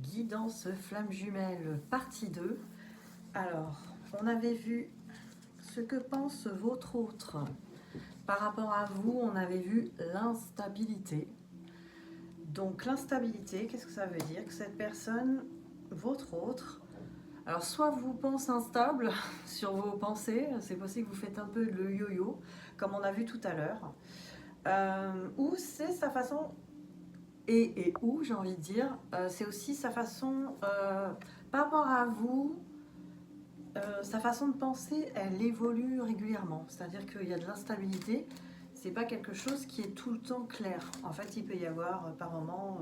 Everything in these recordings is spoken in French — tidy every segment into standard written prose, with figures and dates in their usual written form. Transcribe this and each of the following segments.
Guidance flamme jumelle, partie 2. Alors, on avait vu ce que pense votre autre. Par rapport à vous, on avait vu l'instabilité. Donc l'instabilité, qu'est-ce que ça veut dire? Que cette personne, votre autre, alors soit vous pense instable sur vos pensées, c'est possible que vous faites un peu le yo-yo, comme on a vu tout à l'heure, ou c'est sa façon, et où j'ai envie de dire, c'est aussi sa façon, par rapport à vous, sa façon de penser, elle évolue régulièrement. C'est-à-dire qu'il y a de l'instabilité, c'est pas quelque chose qui est tout le temps clair. En fait, il peut y avoir par moments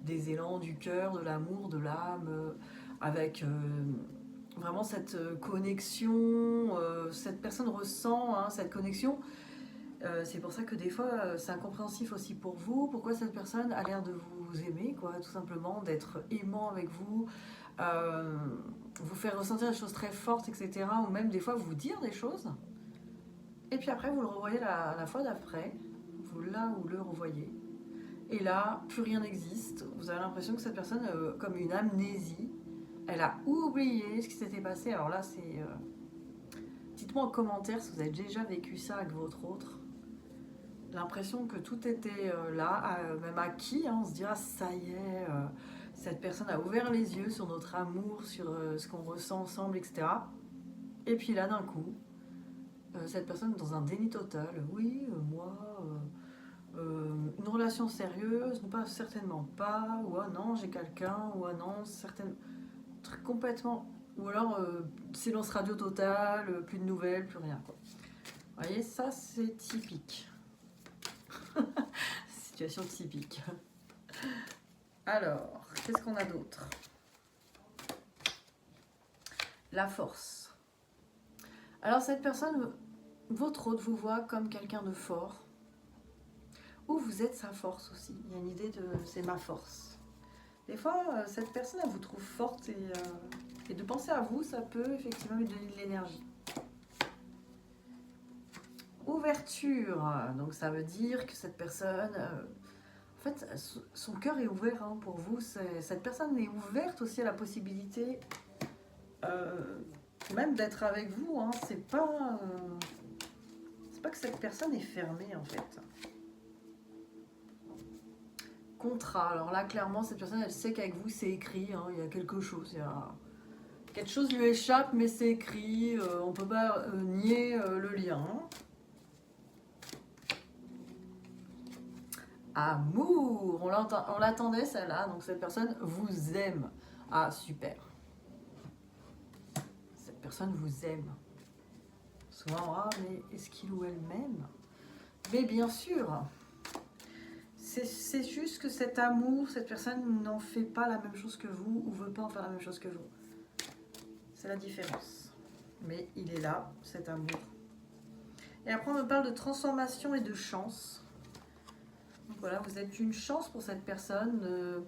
des élans du cœur, de l'amour, de l'âme, avec vraiment cette connexion, cette personne ressent cette connexion. C'est pour ça que des fois c'est incompréhensif aussi pour vous. Pourquoi cette personne a l'air de vous aimer, quoi, tout simplement, d'être aimant avec vous, vous faire ressentir des choses très fortes, etc. Ou même des fois vous dire des choses. Et puis après vous le revoyez la fois d'après, vous là ou le revoyez. Et là, plus rien n'existe. Vous avez l'impression que cette personne, comme une amnésie, elle a oublié ce qui s'était passé. Alors là, c'est... dites-moi en commentaire si vous avez déjà vécu ça avec votre autre. L'impression que tout était là, même acquis. On se dira, ça y est, cette personne a ouvert les yeux sur notre amour, sur ce qu'on ressent ensemble, etc. Et puis là, d'un coup, cette personne est dans un déni total. Oui, moi... une relation sérieuse, non pas certainement pas, ou ah non j'ai quelqu'un, ou ah non certaines trucs complètement, ou alors silence radio total, plus de nouvelles, plus rien quoi. Vous voyez, ça c'est typique. Situation typique. Alors, qu'est-ce qu'on a d'autre? La force. Alors cette personne, votre autre vous voit comme quelqu'un de fort, ou vous êtes sa force aussi. Il y a une idée de c'est ma force. Des fois, cette personne, elle vous trouve forte et de penser à vous, ça peut effectivement lui donner de l'énergie. Ouverture, donc ça veut dire que cette personne, en fait, son cœur est ouvert pour vous. Cette personne est ouverte aussi à la possibilité même d'être avec vous. C'est pas que cette personne est fermée en fait. Contrat, alors là clairement cette personne elle sait qu'avec vous c'est écrit, il y a quelque chose, quelque chose lui échappe mais c'est écrit, on ne peut pas nier le lien. Amour, on l'attendait celle-là, donc cette personne vous aime. Ah super, cette personne vous aime. Souvent, mais est-ce qu'il ou elle m'aime? Mais bien sûr, c'est juste que cet amour, cette personne n'en fait pas la même chose que vous ou veut pas en faire la même chose que vous. C'est la différence. Mais il est là, cet amour. Et après, on me parle de transformation et de chance. Donc voilà, vous êtes une chance pour cette personne.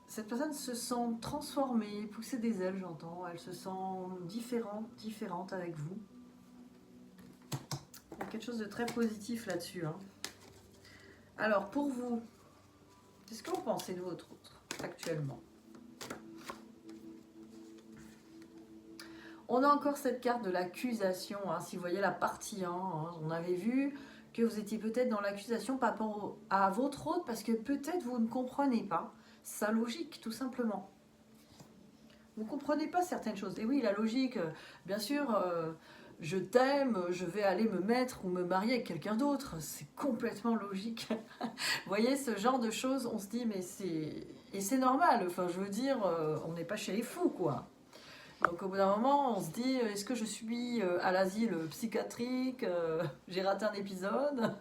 Cette personne se sent transformée, pousser des ailes, j'entends. Elle se sent différente avec vous. Il y a quelque chose de très positif là-dessus. Alors, pour vous, qu'est-ce que vous pensez de votre autre actuellement? On a encore cette carte de l'accusation. Si vous voyez la partie 1, on avait vu que vous étiez peut-être dans l'accusation par rapport à votre autre parce que peut-être vous ne comprenez pas sa logique, tout simplement. Vous ne comprenez pas certaines choses. Et oui, la logique, bien sûr, je t'aime, je vais aller me mettre ou me marier avec quelqu'un d'autre. C'est complètement logique. Vous voyez, ce genre de choses, on se dit, mais c'est... Et c'est normal, enfin, je veux dire, on n'est pas chez les fous, quoi. Donc au bout d'un moment, on se dit, est-ce que je suis à l'asile psychiatrique? J'ai raté un épisode.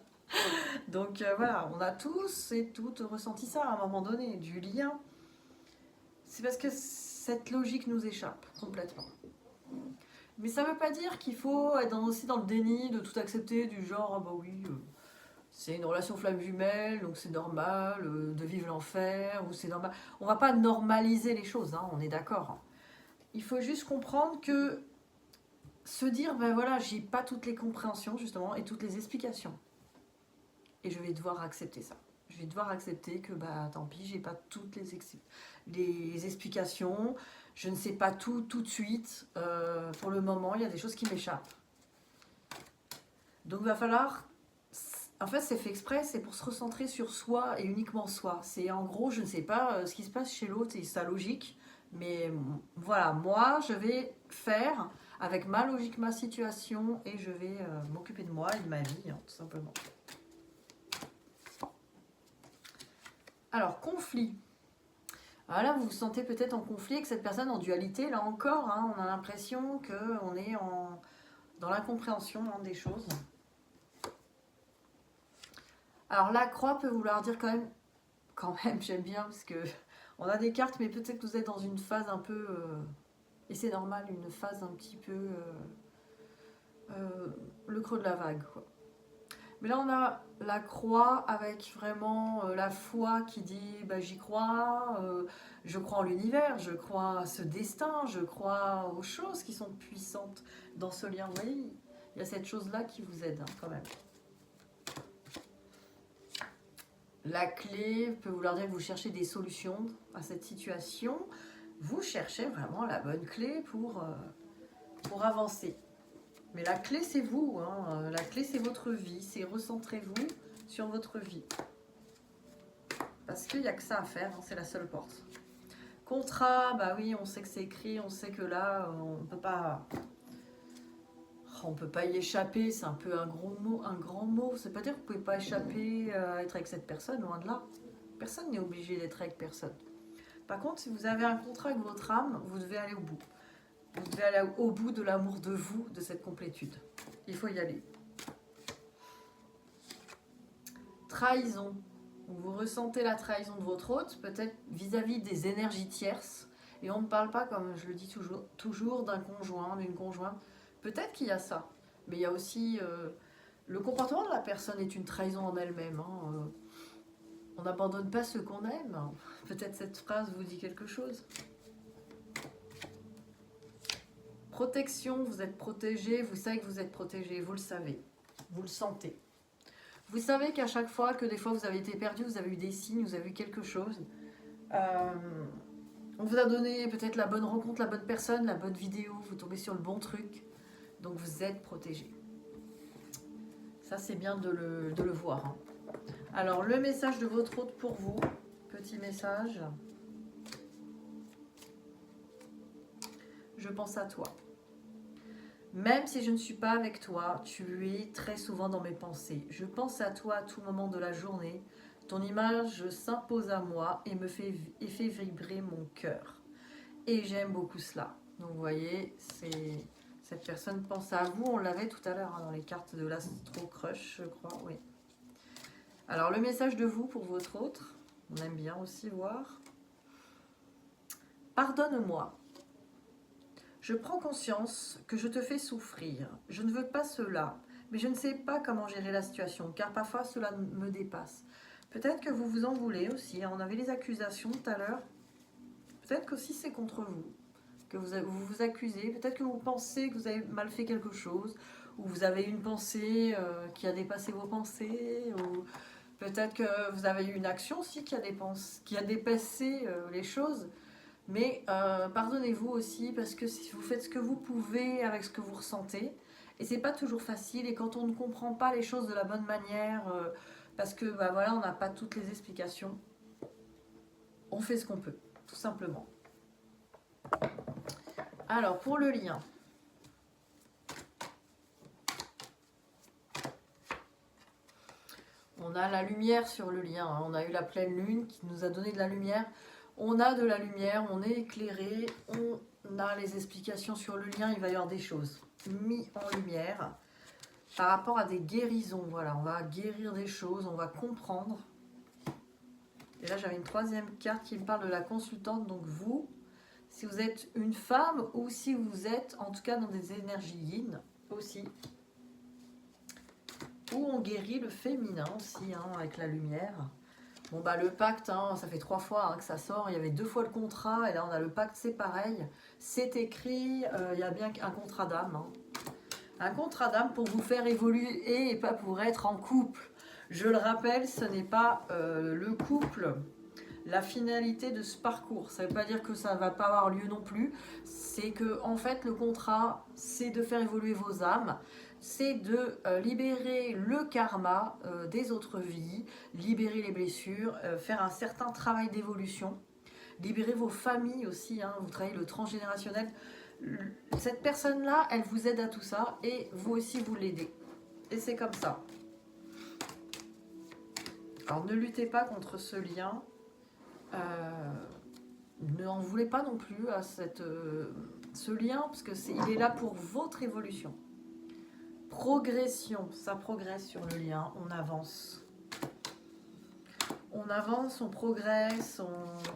Donc voilà, on a tous et toutes ressenti ça à un moment donné, du lien. C'est parce que cette logique nous échappe complètement. Mais ça ne veut pas dire qu'il faut être aussi dans le déni de tout accepter, du genre, ah bah oui, c'est une relation flamme jumelle, donc c'est normal de vivre l'enfer, ou c'est normal. On ne va pas normaliser les choses, on est d'accord. Il faut juste comprendre que se dire, ben voilà, j'ai pas toutes les compréhensions justement et toutes les explications. Et je vais devoir accepter ça. Je vais devoir accepter que bah tant pis, j'ai pas toutes les explications. Je ne sais pas tout de suite. Pour le moment, il y a des choses qui m'échappent. Donc il va falloir... En fait, c'est fait exprès, c'est pour se recentrer sur soi et uniquement soi. C'est en gros, je ne sais pas ce qui se passe chez l'autre et sa logique. Mais voilà, moi, je vais faire avec ma logique, ma situation, et je vais m'occuper de moi et de ma vie, hein, tout simplement. Alors, conflit. Alors là, vous vous sentez peut-être en conflit avec cette personne, en dualité. Là encore, hein, on a l'impression qu'on est dans l'incompréhension des choses. Alors la croix peut vouloir dire quand même, j'aime bien, parce que on a des cartes, mais peut-être que vous êtes dans une phase un peu, et c'est normal, une phase un petit peu le creux de la vague, quoi. Mais là on a la croix avec vraiment la foi qui dit bah, j'y crois, je crois en l'univers, je crois à ce destin, je crois aux choses qui sont puissantes dans ce lien. Vous voyez, il y a cette chose là qui vous aide hein, quand même. La clé peut vouloir dire que vous cherchez des solutions à cette situation. Vous cherchez vraiment la bonne clé pour avancer. Mais la clé, c'est vous. Hein. La clé, c'est votre vie. C'est recentrez-vous sur votre vie. Parce qu'il n'y a que ça à faire. Hein. C'est la seule porte. Contrat, bah oui, on sait que c'est écrit. On sait que là, on ne peut pas... On ne peut pas y échapper, c'est un peu un gros mot, un grand mot. Ça veut pas dire que vous ne pouvez pas échapper à être avec cette personne, loin de là. Personne n'est obligé d'être avec personne. Par contre, si vous avez un contrat avec votre âme, vous devez aller au bout. Vous devez aller au bout de l'amour de vous, de cette complétude. Il faut y aller. Trahison. Vous ressentez la trahison de votre hôte, peut-être vis-à-vis des énergies tierces. Et on ne parle pas, comme je le dis toujours d'un conjoint, d'une conjointe. Peut-être qu'il y a ça, mais il y a aussi le comportement de la personne est une trahison en elle-même. Hein. On n'abandonne pas ceux qu'on aime. Peut-être cette phrase vous dit quelque chose. Protection, vous êtes protégé, vous savez que vous êtes protégé, vous le savez, vous le sentez. Vous savez qu'à chaque fois que des fois vous avez été perdu, vous avez eu des signes, vous avez eu quelque chose. On vous a donné peut-être la bonne rencontre, la bonne personne, la bonne vidéo, vous tombez sur le bon truc. Donc vous êtes protégé. Ça c'est bien de le voir. Hein. Alors le message de votre hôte pour vous. Petit message. Je pense à toi. Même si je ne suis pas avec toi, tu es très souvent dans mes pensées. Je pense à toi à tout moment de la journée. Ton image s'impose à moi et me fait vibrer mon cœur. Et j'aime beaucoup cela. Donc vous voyez, c'est... Cette personne pense à vous, on l'avait tout à l'heure hein, dans les cartes de l'Astro Crush, je crois, oui. Alors, le message de vous pour votre autre, on aime bien aussi voir. Pardonne-moi. Je prends conscience que je te fais souffrir. Je ne veux pas cela, mais je ne sais pas comment gérer la situation, car parfois cela me dépasse. Peut-être que vous vous en voulez aussi, hein, on avait les accusations tout à l'heure. Peut-être qu'aussi c'est contre vous. Que vous vous accusez, peut-être que vous pensez que vous avez mal fait quelque chose, ou vous avez une pensée qui a dépassé vos pensées, ou peut-être que vous avez eu une action aussi qui a dépassé les choses. Mais pardonnez-vous aussi parce que si vous faites ce que vous pouvez avec ce que vous ressentez, et c'est pas toujours facile, et quand on ne comprend pas les choses de la bonne manière, parce que bah, voilà, on n'a pas toutes les explications, on fait ce qu'on peut, tout simplement. Alors, pour le lien. On a la lumière sur le lien. Hein. On a eu la pleine lune qui nous a donné de la lumière. On a de la lumière, on est éclairé. On a les explications sur le lien. Il va y avoir des choses mises en lumière par rapport à des guérisons. Voilà, on va guérir des choses, on va comprendre. Et là, j'avais une troisième carte qui me parle de la consultante. Donc, vous... Si vous êtes une femme ou si vous êtes en tout cas dans des énergies yin aussi. Où on guérit le féminin aussi hein, avec la lumière. Bon bah le pacte, hein, ça fait 3 fois hein, que ça sort. Il y avait 2 fois le contrat et là on a le pacte, c'est pareil. C'est écrit, il y a bien un contrat d'âme. Hein. Un contrat d'âme pour vous faire évoluer et pas pour être en couple. Je le rappelle, ce n'est pas le couple. la finalité de ce parcours. Ça ne veut pas dire que ça ne va pas avoir lieu non plus. C'est que, en fait, le contrat, c'est de faire évoluer vos âmes, c'est de libérer le karma des autres vies, libérer les blessures, faire un certain travail d'évolution, libérer vos familles aussi, hein, vous travaillez le transgénérationnel. Cette personne-là, elle vous aide à tout ça et vous aussi, vous l'aidez. Et c'est comme ça. Alors, ne luttez pas contre ce lien. N'en voulez pas non plus à ce lien, parce que il est là pour votre évolution. Progression, ça progresse sur le lien, on avance. On avance, on progresse,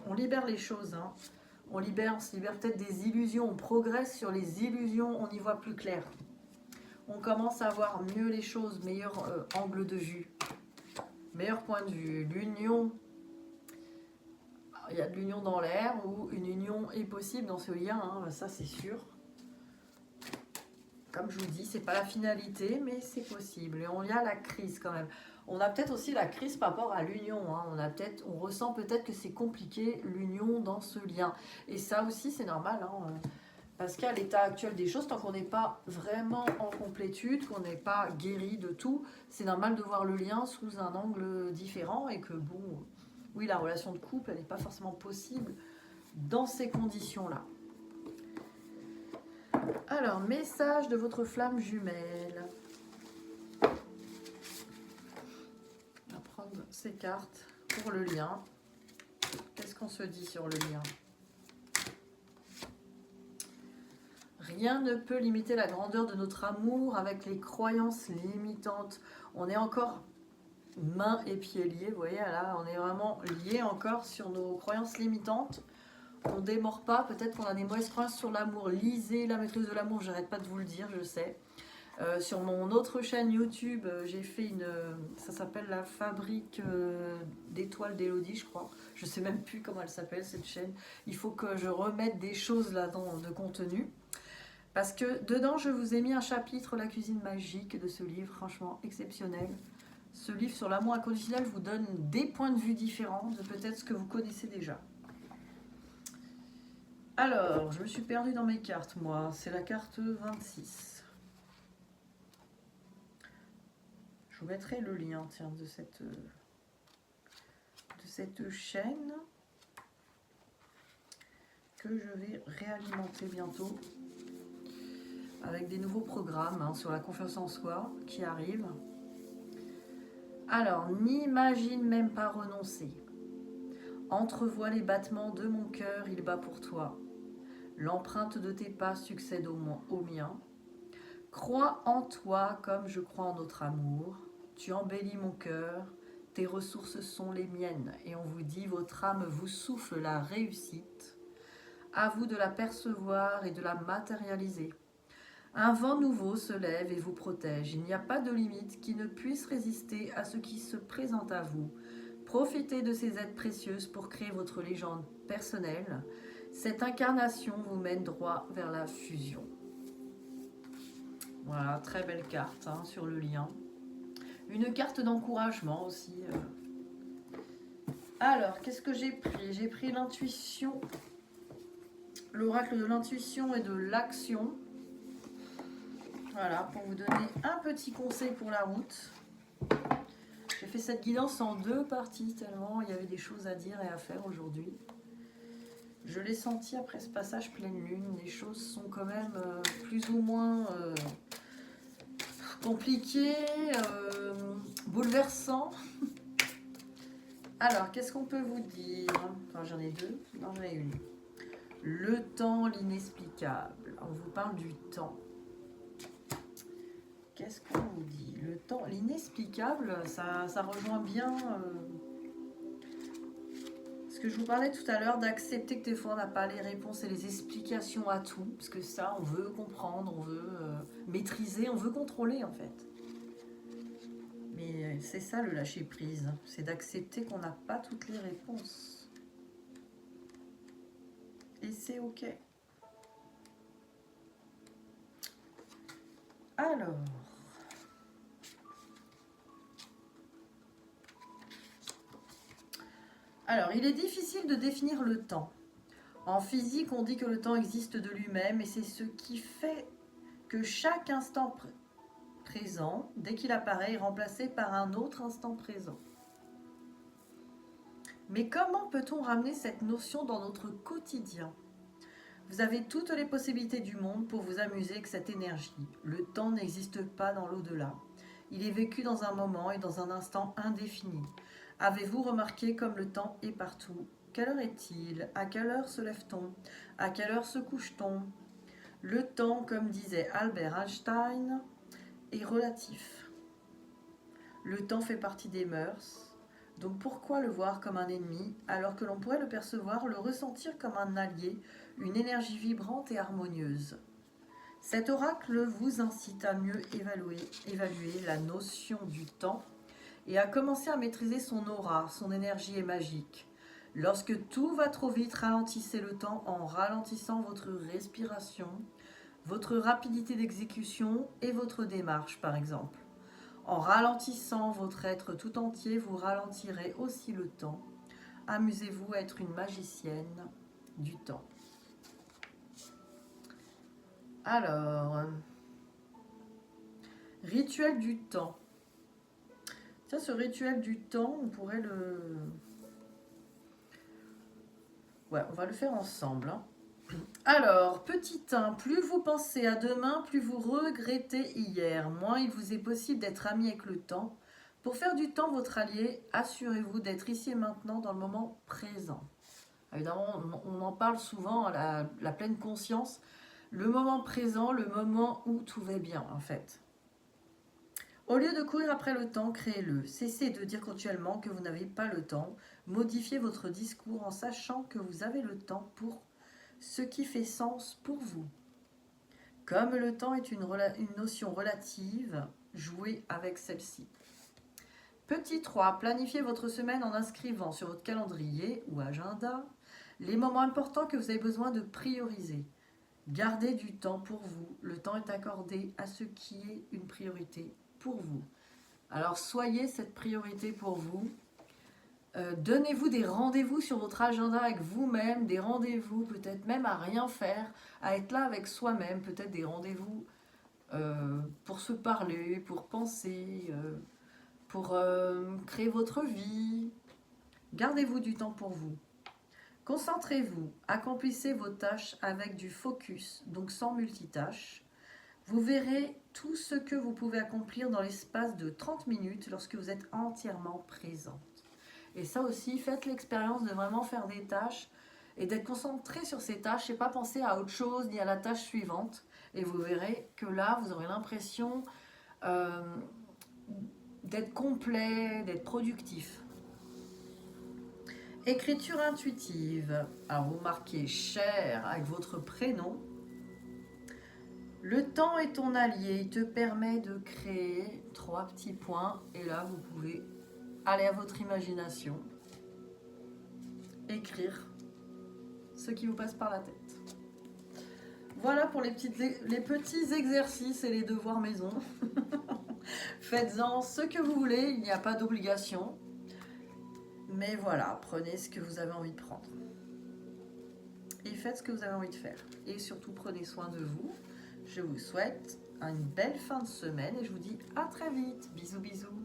on libère les choses. Hein. On se libère peut-être des illusions, on progresse sur les illusions, on y voit plus clair. On commence à voir mieux les choses, meilleur angle de vue, meilleur point de vue. L'union, il y a de l'union dans l'air ou une union est possible dans ce lien, hein, ça c'est sûr. Comme je vous dis, c'est pas la finalité, mais c'est possible. Et on y a la crise quand même. On a peut-être aussi la crise par rapport à l'union. Hein. On ressent peut-être que c'est compliqué l'union dans ce lien. Et ça aussi, c'est normal. Hein, parce qu'à l'état actuel des choses, tant qu'on n'est pas vraiment en complétude, qu'on n'est pas guéri de tout, c'est normal de voir le lien sous un angle différent et que bon, oui, la relation de couple, elle n'est pas forcément possible dans ces conditions-là. Alors, message de votre flamme jumelle. On va prendre ces cartes pour le lien. Qu'est-ce qu'on se dit sur le lien? Rien ne peut limiter la grandeur de notre amour avec les croyances limitantes. On est encore mains et pieds liés, vous voyez, là, on est vraiment liés encore sur nos croyances limitantes. On démord pas, peut-être qu'on a des mauvaises croyances sur l'amour. Lisez La maîtrise de l'amour, j'arrête pas de vous le dire, je sais. Sur mon autre chaîne YouTube, j'ai fait ça s'appelle La Fabrique d'étoiles d'Élodie, je crois. Je sais même plus comment elle s'appelle cette chaîne. Il faut que je remette des choses là-dedans de contenu. Parce que dedans, je vous ai mis un chapitre, La cuisine magique de ce livre, franchement exceptionnel. Ce livre sur l'amour inconditionnel vous donne des points de vue différents de peut-être ce que vous connaissez déjà. Alors, je me suis perdue dans mes cartes, moi. C'est la carte 26. Je vous mettrai le lien, tiens, de cette chaîne que je vais réalimenter bientôt avec des nouveaux programmes hein, sur la confiance en soi qui arrivent. Alors, n'imagine même pas renoncer. Entrevois les battements de mon cœur, il bat pour toi. L'empreinte de tes pas succède au mien. Crois en toi comme je crois en notre amour. Tu embellis mon cœur, tes ressources sont les miennes. Et on vous dit, votre âme vous souffle la réussite. À vous de la percevoir et de la matérialiser. Un vent nouveau se lève et vous protège. Il n'y a pas de limite qui ne puisse résister à ce qui se présente à vous. Profitez de ces aides précieuses pour créer votre légende personnelle. Cette incarnation vous mène droit vers la fusion. Voilà, très belle carte hein, sur le lien. Une carte d'encouragement aussi. Alors, qu'est-ce que j'ai pris? J'ai pris l'intuition, l'oracle de l'intuition et de l'action. Voilà, pour vous donner un petit conseil pour la route. J'ai fait cette guidance en 2 parties, tellement il y avait des choses à dire et à faire aujourd'hui. Je l'ai senti après ce passage pleine lune, les choses sont quand même plus ou moins compliquées, bouleversantes. Alors, qu'est-ce qu'on peut vous dire? Enfin, j'en ai 2, non j'en ai une. Le temps, l'inexplicable. On vous parle du temps. Qu'est-ce qu'on vous dit? Le temps, l'inexplicable, ça rejoint bien ce que je vous parlais tout à l'heure, d'accepter que des fois on n'a pas les réponses et les explications à tout, parce que ça, on veut comprendre, on veut maîtriser, on veut contrôler en fait. Mais c'est ça le lâcher prise, c'est d'accepter qu'on n'a pas toutes les réponses. Et c'est ok. Alors, il est difficile de définir le temps. En physique, on dit que le temps existe de lui-même et c'est ce qui fait que chaque instant présent, dès qu'il apparaît, est remplacé par un autre instant présent. Mais comment peut-on ramener cette notion dans notre quotidien ? Vous avez toutes les possibilités du monde pour vous amuser avec cette énergie. Le temps n'existe pas dans l'au-delà. Il est vécu dans un moment et dans un instant indéfini. Avez-vous remarqué comme le temps est partout ? Quelle heure est-il ? À quelle heure se lève-t-on ? À quelle heure se couche-t-on ? Le temps, comme disait Albert Einstein, est relatif. Le temps fait partie des mœurs. Donc pourquoi le voir comme un ennemi alors que l'on pourrait le percevoir, le ressentir comme un allié, une énergie vibrante et harmonieuse ? Cet oracle vous incite à mieux évaluer la notion du temps et à commencer à maîtriser son aura, son énergie est magique. Lorsque tout va trop vite, ralentissez le temps en ralentissant votre respiration, votre rapidité d'exécution et votre démarche par exemple. En ralentissant votre être tout entier, vous ralentirez aussi le temps. Amusez-vous à être une magicienne du temps. Alors, rituel du temps. Ça, ce rituel du temps, on pourrait le... Ouais, on va le faire ensemble. Hein. Alors, petit 1, plus vous pensez à demain, plus vous regrettez hier. Moins il vous est possible d'être ami avec le temps. Pour faire du temps votre allié, assurez-vous d'être ici et maintenant dans le moment présent. Évidemment, on en parle souvent à la pleine conscience. Le moment présent, le moment où tout va bien en fait. Au lieu de courir après le temps, créez-le. Cessez de dire continuellement que vous n'avez pas le temps. Modifiez votre discours en sachant que vous avez le temps pour ce qui fait sens pour vous. Comme le temps est une notion relative, jouez avec celle-ci. Petit 3, planifiez votre semaine en inscrivant sur votre calendrier ou agenda les moments importants que vous avez besoin de prioriser. Gardez du temps pour vous. Le temps est accordé à ce qui est une priorité pour vous. Alors soyez cette priorité pour vous. Donnez-vous des rendez-vous sur votre agenda avec vous-même, des rendez-vous peut-être même à rien faire, à être là avec soi-même, peut-être des rendez-vous pour se parler, pour penser, pour créer votre vie. Gardez-vous du temps pour vous. Concentrez-vous, accomplissez vos tâches avec du focus, donc sans multitâche. Vous verrez tout ce que vous pouvez accomplir dans l'espace de 30 minutes lorsque vous êtes entièrement présente. Et ça aussi, faites l'expérience de vraiment faire des tâches et d'être concentré sur ces tâches et pas penser à autre chose ni à la tâche suivante. Et vous verrez que là, vous aurez l'impression d'être complet, d'être productif. Écriture intuitive. Alors vous marquez cher avec votre prénom. Le temps est ton allié, il te permet de créer 3 petits points et là vous pouvez aller à votre imagination, écrire ce qui vous passe par la tête. Voilà pour les petits exercices et les devoirs maison. Faites-en ce que vous voulez, il n'y a pas d'obligation. Mais voilà, prenez ce que vous avez envie de prendre. Et faites ce que vous avez envie de faire. Et surtout, prenez soin de vous. Je vous souhaite une belle fin de semaine et je vous dis à très vite. Bisous, bisous.